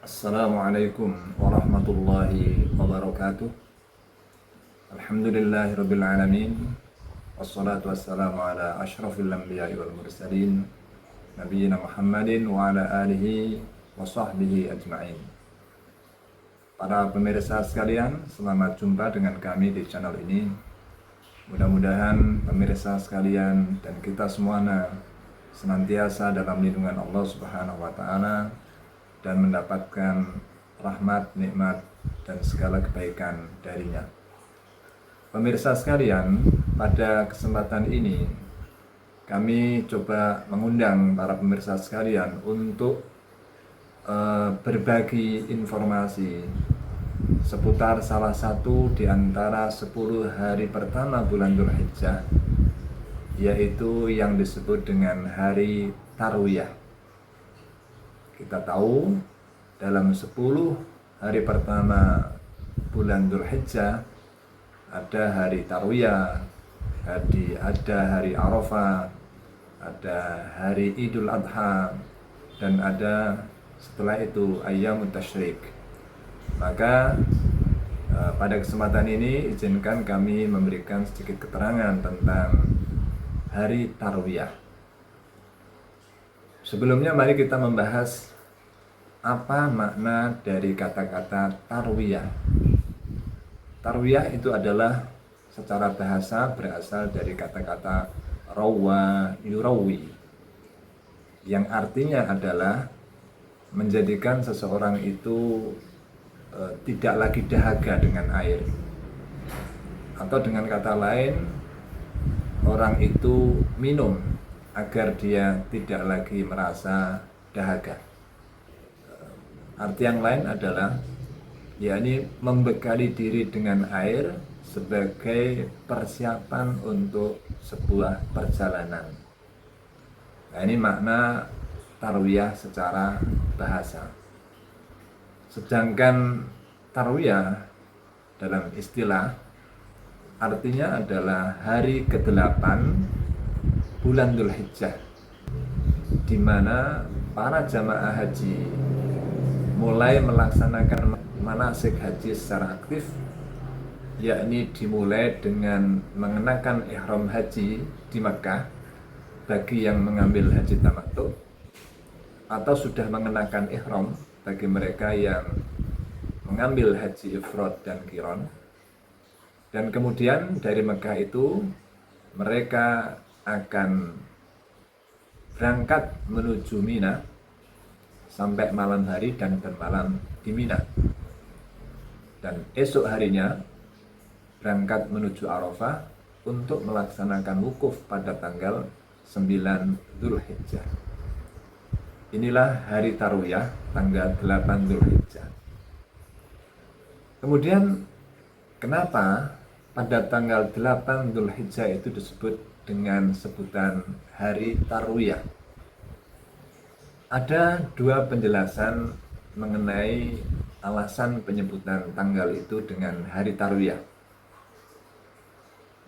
Assalamualaikum warahmatullahi wabarakatuh. Alhamdulillahirabbil alamin. Wassalatu wassalamu ala asyrafil anbiya'i wal mursalin nabiyina Muhammadin wa ala alihi wa sahbihi ajma'in. Para pemirsa sekalian, selamat jumpa dengan kami di channel ini. Mudah-mudahan pemirsa sekalian dan kita semuanya senantiasa dalam lindungan Allah Subhanahu wa taala dan mendapatkan rahmat, nikmat, dan segala kebaikan darinya. Pemirsa sekalian, pada kesempatan ini kami coba mengundang para pemirsa sekalian untuk berbagi informasi seputar salah satu di antara 10 hari pertama bulan Dzulhijjah, yaitu yang disebut dengan hari Tarwiyah. Kita tahu dalam 10 hari pertama bulan Dzulhijjah ada hari Tarwiyah, ada hari Arafah, ada hari Idul Adha, dan ada setelah itu Ayyamut Tasyrik. Maka pada kesempatan ini izinkan kami memberikan sedikit keterangan tentang hari Tarwiyah. Sebelumnya mari kita membahas apa makna dari kata-kata tarwiyah. Tarwiyah itu adalah secara bahasa berasal dari kata-kata rawa yurawi, yang artinya adalah menjadikan seseorang itu tidak lagi dahaga dengan air, atau dengan kata lain orang itu minum agar dia tidak lagi merasa dahaga. Arti yang lain adalah yakni membekali diri dengan air sebagai persiapan untuk sebuah perjalanan. Nah, ini makna tarwiyah secara bahasa. Sedangkan tarwiyah dalam istilah artinya adalah hari ke-8 bulan Dzulhijjah, di mana para jamaah haji mulai melaksanakan manasik haji secara aktif, yakni dimulai dengan mengenakan ihram haji di Makkah bagi yang mengambil haji tamattu, atau sudah mengenakan ihram bagi mereka yang mengambil haji ifrad dan qiran. Dan kemudian dari Makkah itu mereka akan berangkat menuju Mina sampai malam hari dan bermalam di Mina, dan esok harinya berangkat menuju Arafah untuk melaksanakan wukuf pada tanggal 9 Dzulhijjah. Inilah hari Tarwiyah, tanggal 8 Dzulhijjah. Kemudian kenapa pada tanggal 8 Dzulhijjah itu disebut dengan sebutan hari Tarwiyah? Ada dua penjelasan mengenai alasan penyebutan tanggal itu dengan hari Tarwiyah.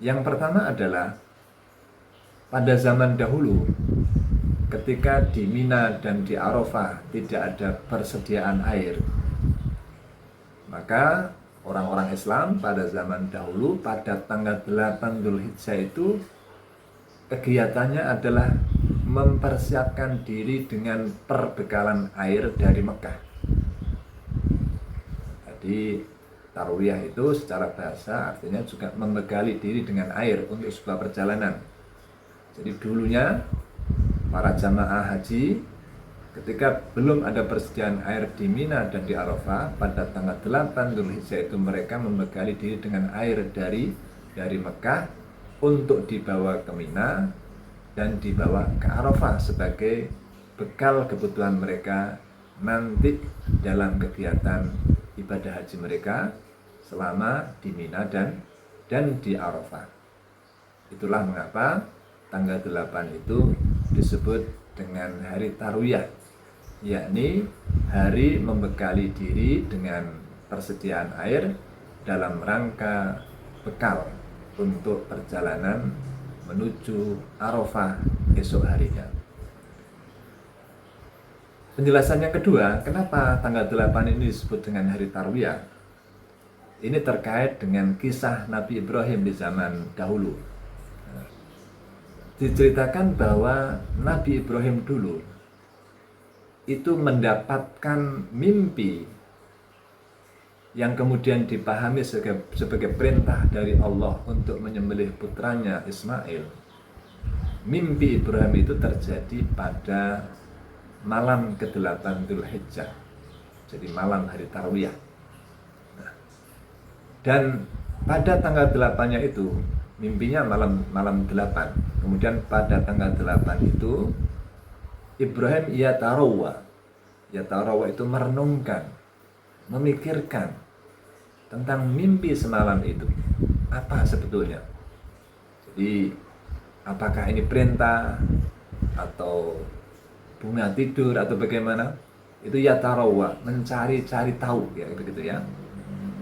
Yang pertama adalah pada zaman dahulu ketika di Mina dan di Arafah tidak ada persediaan air, maka orang-orang Islam pada zaman dahulu pada tanggal 8 Dzulhijjah itu kegiatannya adalah mempersiapkan diri dengan perbekalan air dari Mekah. Jadi Tarwiyah itu secara bahasa artinya juga membekali diri dengan air untuk sebuah perjalanan. Jadi dulunya para jamaah haji ketika belum ada persediaan air di Mina dan di Arafah, pada tanggal 8 Dzulhijjah itu mereka membekali diri dengan air dari Mekah untuk dibawa ke Mina dan dibawa ke Arafah sebagai bekal kebutuhan mereka nanti dalam kegiatan ibadah haji mereka selama di Mina dan di Arafah. Itulah mengapa tanggal 8 itu disebut dengan hari Tarwiyah, yakni hari membekali diri dengan persediaan air dalam rangka bekal untuk perjalanan menuju Arafah esok harinya. Penjelasan yang kedua, kenapa tanggal 8 ini disebut dengan hari Tarwiyah? Ini terkait dengan kisah Nabi Ibrahim di zaman dahulu. Diceritakan bahwa Nabi Ibrahim dulu itu mendapatkan mimpi yang kemudian dipahami sebagai perintah dari Allah untuk menyembelih putranya Ismail. Mimpi Ibrahim itu terjadi pada malam ke-8 Dzulhijjah, jadi malam hari Tarwiyah. Dan pada tanggal 8-nya itu, mimpinya malam 8. Kemudian pada tanggal 8 itu Ibrahim yatarawwa itu merenungkan, memikirkan tentang mimpi semalam itu. Apa sebetulnya? Jadi apakah ini perintah atau bunga tidur atau bagaimana? Itu yatarawwa, mencari-cari tahu ya begitu ya.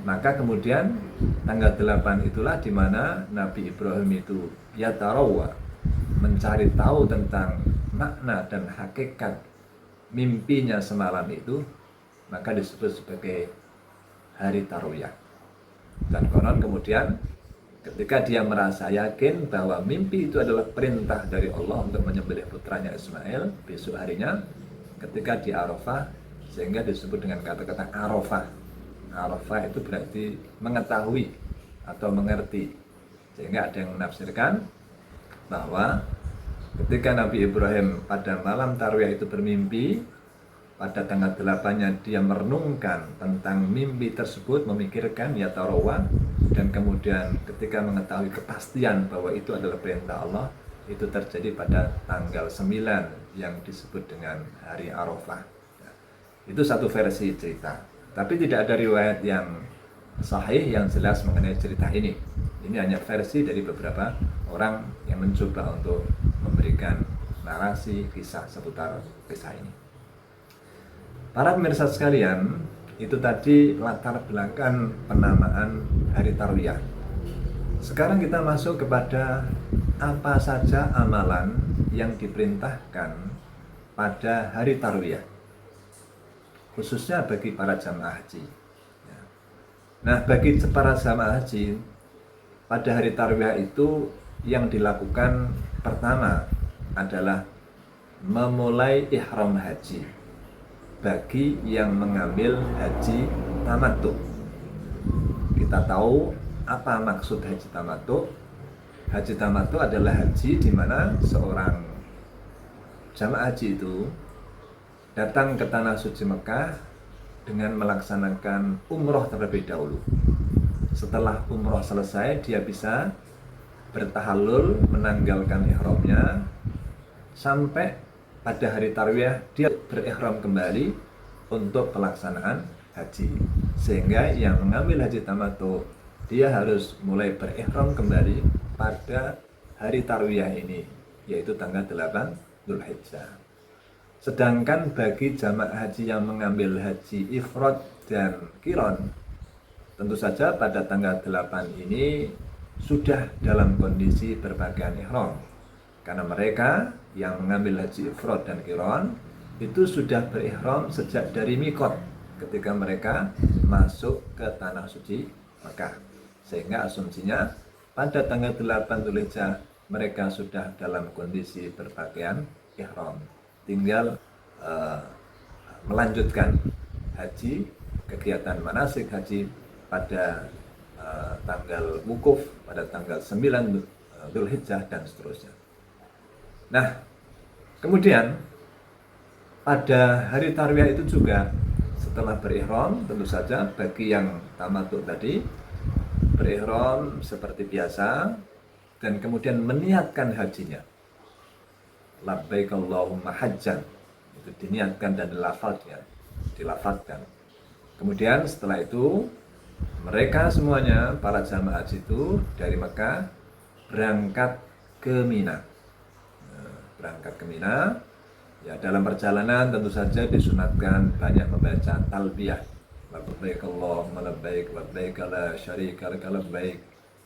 Maka kemudian tanggal 8 itulah di mana Nabi Ibrahim itu yatarawwa, mencari tahu tentang makna dan hakikat mimpinya semalam itu, maka disebut sebagai hari Tarwiyah. Dan konon kemudian ketika dia merasa yakin bahwa mimpi itu adalah perintah dari Allah untuk menyembelih putranya Ismail besok harinya ketika di Arafah, sehingga disebut dengan kata-kata Arafah. Arafah itu berarti mengetahui atau mengerti, sehingga ada yang menafsirkan bahwa ketika Nabi Ibrahim pada malam Tarwiyah itu bermimpi, pada tanggal 8-nya dia merenungkan tentang mimpi tersebut, memikirkan yatarawwa, dan kemudian ketika mengetahui kepastian bahwa itu adalah perintah Allah, itu terjadi pada tanggal 9 yang disebut dengan hari Arafah. Itu satu versi cerita. Tapi tidak ada riwayat yang sahih yang jelas mengenai cerita ini. Ini hanya versi dari beberapa orang yang mencoba untuk memberikan narasi kisah seputar kisah ini. Para pemirsa sekalian, itu tadi latar belakang penamaan hari Tarwiyah. Sekarang kita masuk kepada apa saja amalan yang diperintahkan pada hari Tarwiyah, khususnya bagi para jamaah haji. Nah, bagi para jamaah haji, pada hari Tarwiyah itu yang dilakukan pertama adalah memulai ihram haji bagi yang mengambil haji tamattu. Kita tahu apa maksud haji tamattu. Haji tamattu adalah haji di mana seorang jamaah haji itu datang ke tanah suci Mekah dengan melaksanakan umroh terlebih dahulu. Setelah umroh selesai, dia bisa bertahallul, menanggalkan ihramnya, sampai pada hari Tarwiyah dia berihram kembali untuk pelaksanaan haji. Sehingga yang mengambil haji tamattu, dia harus mulai berihram kembali pada hari Tarwiyah ini, yaitu tanggal 8 Dzulhijjah. Sedangkan bagi jamaah haji yang mengambil haji ifrad dan qiran, tentu saja pada tanggal 8 ini sudah dalam kondisi berpakaian ihram. Karena mereka yang mengambil haji ifrad dan qiran itu sudah berihram sejak dari mikot ketika mereka masuk ke tanah suci Mekah. Sehingga asumsinya pada tanggal 8 Dzulhijjah mereka sudah dalam kondisi berpakaian ihram. Tinggal melanjutkan haji, kegiatan manasik haji pada tanggal wukuf pada tanggal 9 Dzulhijjah dan seterusnya. Nah, kemudian pada hari Tarwiyah itu juga setelah berihram, tentu saja bagi yang tamattu tadi berihram seperti biasa dan kemudian meniatkan hajinya. Labbaik Allahumma hajjan, itu diniatkan dan dilafadzkan. Kemudian setelah itu mereka semuanya para jamaah haji itu dari Mekah berangkat ke Mina. Ya, dalam perjalanan tentu saja disunatkan banyak membaca talbiyah. Labbaik Allahumma labbaik, labbaik la syarika laka labbaik,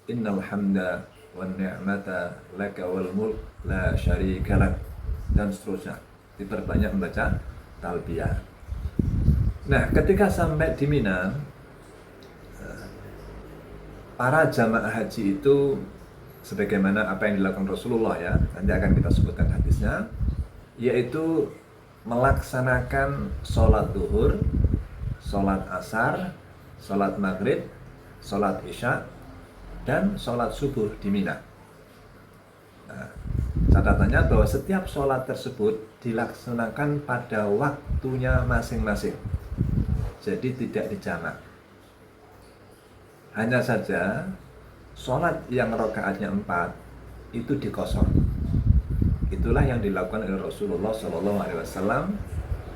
innal hamda wan ni'mata laka wal mulk la syarika lak, dan seterusnya. Diperbanyak membaca talbiyah. Nah, ketika sampai di Mina, para jamaah haji itu sebagaimana apa yang dilakukan Rasulullah, ya, nanti akan kita sebutkan hadisnya, yaitu melaksanakan sholat duhur, sholat asar, sholat maghrib, sholat isya, dan sholat subuh di Mina. Nah, catatannya bahwa setiap sholat tersebut dilaksanakan pada waktunya masing-masing, jadi tidak dijamak. Hanya saja sholat yang rakaatnya 4 itu dikosor. Itulah yang dilakukan oleh Rasulullah SAW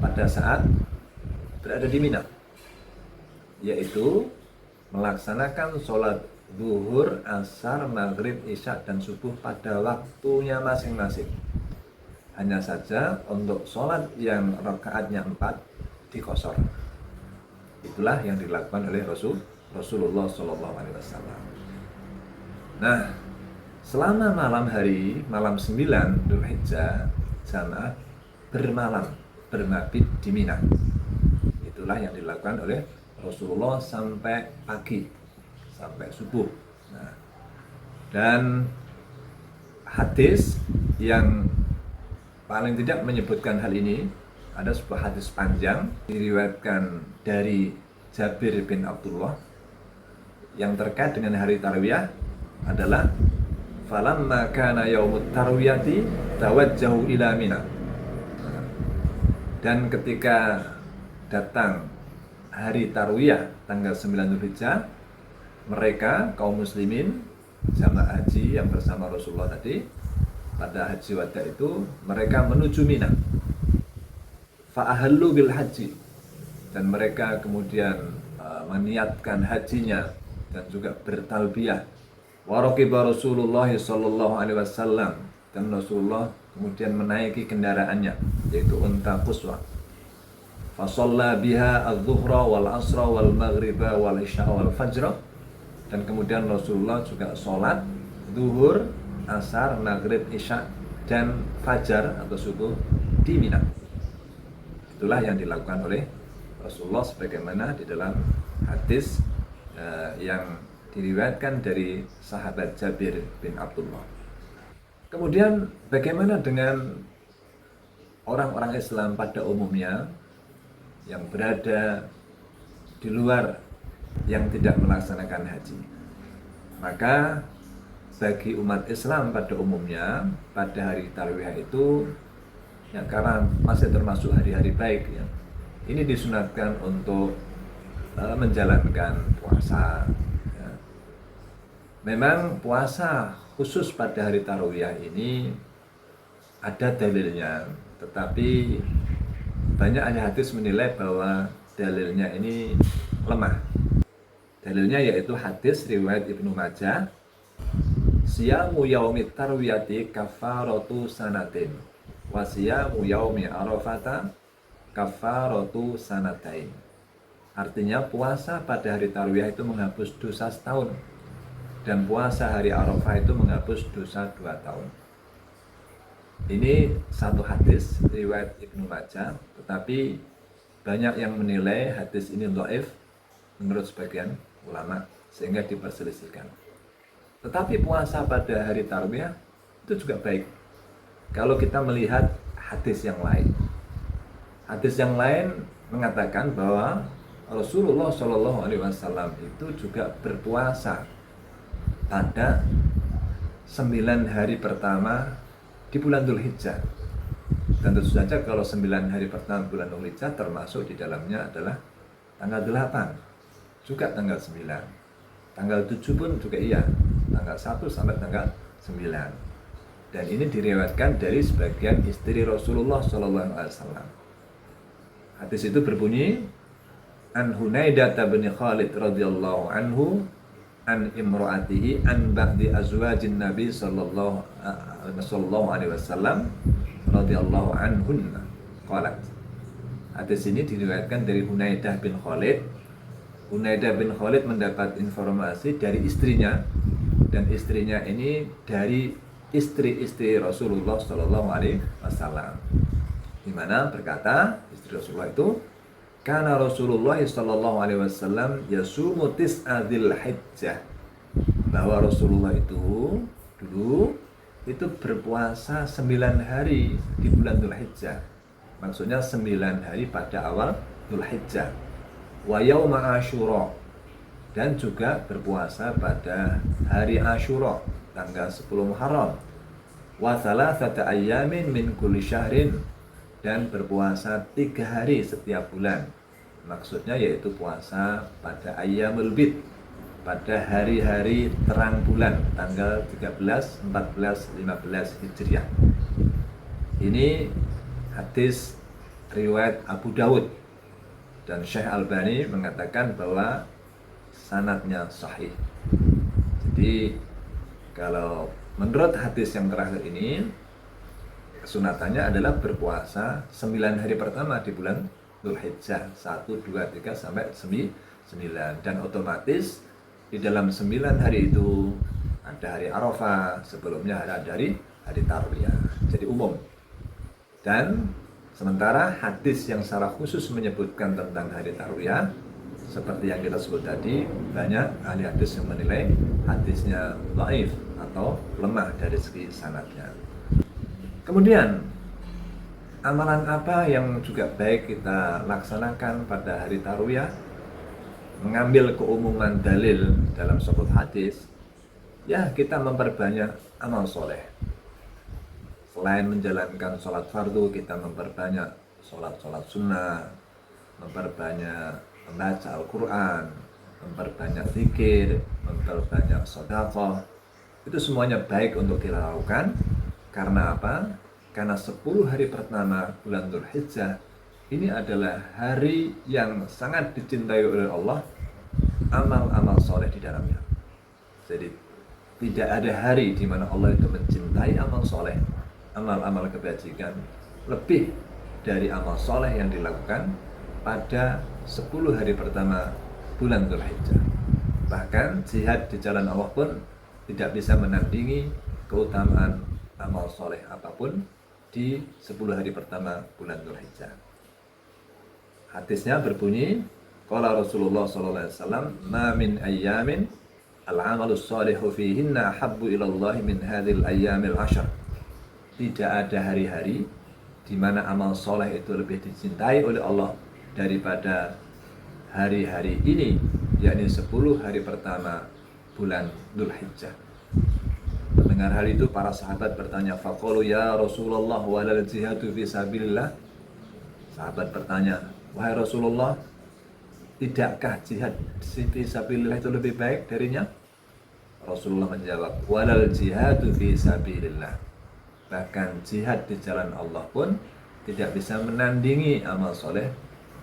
pada saat berada di Mina, yaitu melaksanakan sholat zuhur, asar, maghrib, isya, dan subuh pada waktunya masing-masing. Hanya saja untuk sholat yang rakaatnya 4 dikosor. Itulah yang dilakukan oleh Rasulullah SAW. Nah, selama malam hari, malam 9 Dzulhijjah, jamaah bermabit di Mina. Itulah yang dilakukan oleh Rasulullah sampai pagi, sampai subuh. Nah, dan hadis yang paling tidak menyebutkan hal ini, ada sebuah hadis panjang diriwayatkan dari Jabir bin Abdullah yang terkait dengan hari tarwiyah adalah falamma kana yaumut tarwiyati tawajjahu ila Mina. Dan ketika datang hari tarwiyah tanggal 9 Dzulhijjah, mereka kaum muslimin jamaah haji yang bersama Rasulullah tadi pada haji wada itu, mereka menuju Mina. Fa'ahallu bil haji, dan mereka kemudian meniatkan hajinya dan juga bertalbiyah. Wa raqiba Rasulullah sallallahu alaihi wasallam, dan Rasulullah kemudian menaiki kendaraannya, yaitu unta quswa. Fa shalla biha adz-dzuhra wal asra wal maghriba wal isya wal fajr, dan kemudian Rasulullah juga sholat zuhur, asar, maghrib, isya, dan fajar atau subuh di Mina. Itulah yang dilakukan oleh Rasulullah sebagaimana di dalam hadis yang diriwayatkan dari sahabat Jabir bin Abdullah. Kemudian bagaimana dengan orang-orang Islam pada umumnya yang berada di luar, yang tidak melaksanakan haji? Maka bagi umat Islam pada umumnya, pada hari tarwiyah itu, ya, karena masih termasuk hari-hari baik, ya, ini disunatkan untuk menjalankan puasa, ya. Memang puasa khusus pada hari tarwiyah ini ada dalilnya, tetapi banyak ahli hadis menilai bahwa dalilnya ini lemah. Dalilnya yaitu hadis riwayat Ibnu Majah, siyamu yaumit tarwiyati kafaratu sanatin wa siyamu yaumi arafata kafaratu sanatain. Artinya puasa pada hari tarwiyah itu menghapus dosa setahun, dan puasa hari Arafah itu menghapus dosa 2 tahun. Ini satu hadis riwayat Ibnu Majah, tetapi banyak yang menilai hadis ini dhaif menurut sebagian ulama, sehingga diperselisihkan. Tetapi puasa pada hari tarwiyah itu juga baik kalau kita melihat hadis yang lain. Hadis yang lain mengatakan bahwa Rasulullah SAW itu juga berpuasa pada 9 hari pertama di bulan Dzulhijjah. Dan tentu saja kalau 9 hari pertama bulan Dzulhijjah termasuk di dalamnya adalah tanggal 8, juga tanggal 9. Tanggal 7 pun juga iya, tanggal 1 sampai tanggal 9. Dan ini diriwayatkan dari sebagian istri Rasulullah SAW. Hadis itu berbunyi, an Hunaidah bin Khalid radhiyallahu anhu an imraatihi an ba'di azwajin Nabi sallallahu alaihi wasallam radhiyallahu anhunna qalat. Hadis ini diriwayatkan dari Hunaidah bin Khalid. Hunaidah bin Khalid mendapat informasi dari istrinya, dan istrinya ini dari istri-istri Rasulullah sallallahu alaihi wasallam. di mana berkata istri Rasulullah itu, karena Rasulullah sallallahu alaihi wasallam yasumu tis'a dzulhijjah, bahwa Rasulullah itu dulu itu berpuasa 9 hari di bulan Dzulhijjah. Maksudnya 9 hari pada awal Dzulhijjah. Wa yauma Asyura, dan juga berpuasa pada hari Asyura tanggal 10 Muharram. Wa thalathata ayyamin min kulli syahrin, dan berpuasa 3 hari setiap bulan. Maksudnya yaitu puasa pada ayyamul bid, pada hari-hari terang bulan tanggal 13, 14, 15 Hijriah. Ini hadis riwayat Abu Dawud, dan Syekh Albani mengatakan bahwa sanadnya sahih. Jadi kalau menurut hadis yang terakhir ini, kesunatannya adalah berpuasa 9 hari pertama di bulan Dzulhijjah, 1, 2, 3 sampai 9, dan otomatis di dalam 9 hari itu ada hari Arafah, sebelumnya ada hari Tarwiyah, jadi umum. Dan sementara hadis yang secara khusus menyebutkan tentang hari Tarwiyah, seperti yang kita sebut tadi, banyak ahli hadis yang menilai hadisnya dhaif atau lemah dari segi sanadnya. Kemudian amalan apa yang juga baik kita laksanakan pada hari Tarwiyah? Mengambil keumuman dalil dalam suatu hadis, ya kita memperbanyak amal soleh. Selain menjalankan sholat fardu, kita memperbanyak sholat sunnah, memperbanyak membaca Al-Quran, memperbanyak zikir, memperbanyak sedekah. Itu semuanya baik untuk kita lakukan. Karena apa? Karena 10 hari pertama bulan Dzulhijjah ini adalah hari yang sangat dicintai oleh Allah, amal-amal soleh di dalamnya. Jadi tidak ada hari di mana Allah itu mencintai amal soleh, amal-amal kebajikan lebih dari amal soleh yang dilakukan pada 10 hari pertama bulan Dzulhijjah. Bahkan jihad di jalan Allah pun tidak bisa menandingi keutamaan amal soleh apapun di 10 hari pertama bulan Dzulhijjah. Hadisnya berbunyi, qala Rasulullah sallallahu alaihi wasallam, ma min ayyamin al-amalu shalihu fihinna ahabbu ila Allah min hadhil ayyamil 'ashr. Tidak ada hari-hari di mana amal soleh itu lebih dicintai oleh Allah daripada hari-hari ini, yakni 10 hari pertama bulan Dzulhijjah. Mendengar hal itu, para sahabat bertanya, faqalu ya Rasulullah walal jihadu fi sabilillah. Sahabat bertanya, wahai Rasulullah, tidakkah jihad fi sabilillah itu lebih baik darinya? Rasulullah menjawab, walal jihadu fi sabilillah. Bahkan jihad di jalan Allah pun tidak bisa menandingi amal soleh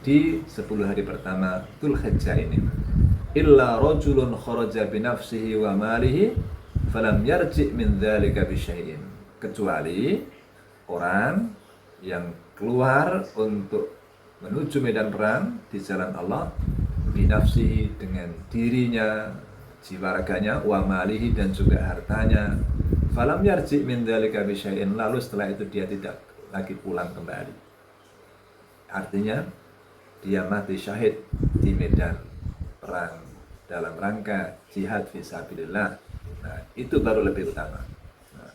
di 10 hari pertama Dzulhijjah ini. Illa rajulun kharaja bi nafsihi wa malihi falam yarji' min dzalika bi syai'in. Kecuali orang yang keluar untuk menuju medan perang di jalan Allah binafsihi, dengan dirinya, jiwa raganya, wa malihi, dan juga hartanya, falam yarji' min dzalika bi syai'in, lalu setelah itu dia tidak lagi pulang kembali. Artinya dia mati syahid di medan perang dalam rangka jihad fisabilillah. Nah, itu baru lebih utama. Nah,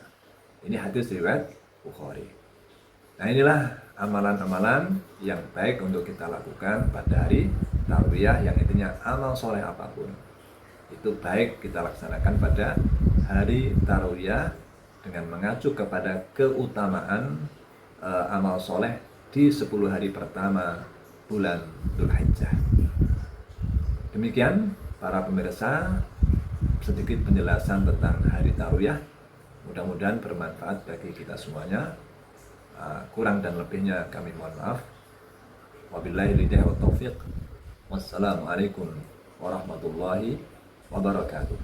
ini hadis riwayat Bukhari. Nah, inilah amalan-amalan yang baik untuk kita lakukan pada hari Tarwiyah, yang intinya amal soleh apapun itu baik kita laksanakan pada hari Tarwiyah dengan mengacu kepada keutamaan amal soleh di 10 hari pertama bulan Dzulhijjah. Demikian para pemirsa, sedikit penjelasan tentang hari Tarwiyah. Mudah-mudahan bermanfaat bagi kita semuanya. Kurang dan lebihnya kami mohon maaf. Wabillahi hidayah wa taufiq. Wassalamualaikum warahmatullahi wabarakatuh.